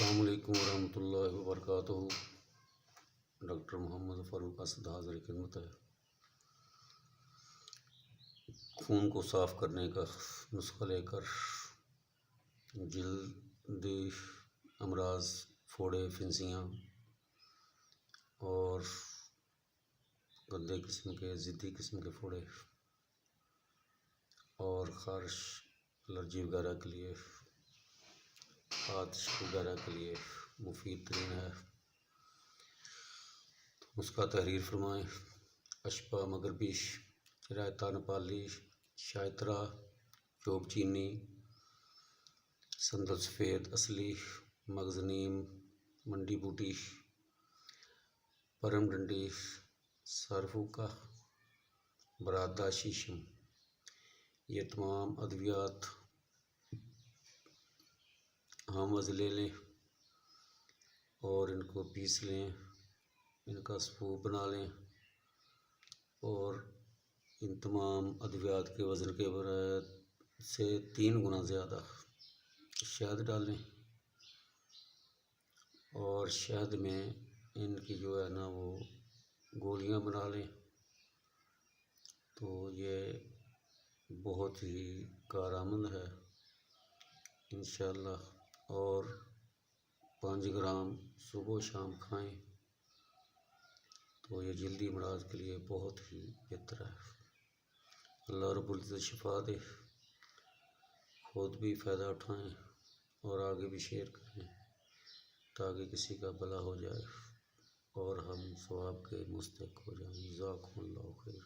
السلام علیکم ورحمۃ اللہ وبرکاتہ۔ ڈاکٹر محمد فاروق اسد حاضر خدمت ہے۔ خون کو صاف کرنے کا نسخہ لے کر جلدی امراض، پھوڑے، پھنسیاں اور گندے قسم کے ضدی قسم کے پھوڑے اور خارش، الرجی وغیرہ کے لیے، آتش وغیرہ کے لیے مفید ترین ہے۔ اس کا تحریر فرمائیں۔ اشپا مغربی، رائتا نیپالی، شائترا، چوب چینی، سندل سفید اصلی، مغز نیم، منڈی بوٹی، پرم ڈنڈی، سارفوکا، برادہ شیشم، یہ تمام ادویات ہم وضع لے لیں اور ان کو پیس لیں، ان کا سپوپ بنا لیں اور ان تمام ادویات کے وزن کے سے 3 گنا زیادہ شہد ڈالیں اور شہد میں ان کی جو ہے نا وہ گولیاں بنا لیں، تو یہ بہت ہی کارآمد ہے انشاءاللہ۔ اور 5 گرام صبح و شام کھائیں تو یہ جلدی امراض کے لیے بہت ہی بہتر ہے۔ اللہ رب العزت شفا دے، خود بھی فائدہ اٹھائیں اور آگے بھی شیئر کریں تاکہ کسی کا بھلا ہو جائے اور ہم ثواب کے مستحق ہو جائیں۔ جزاکم اللہ خیر۔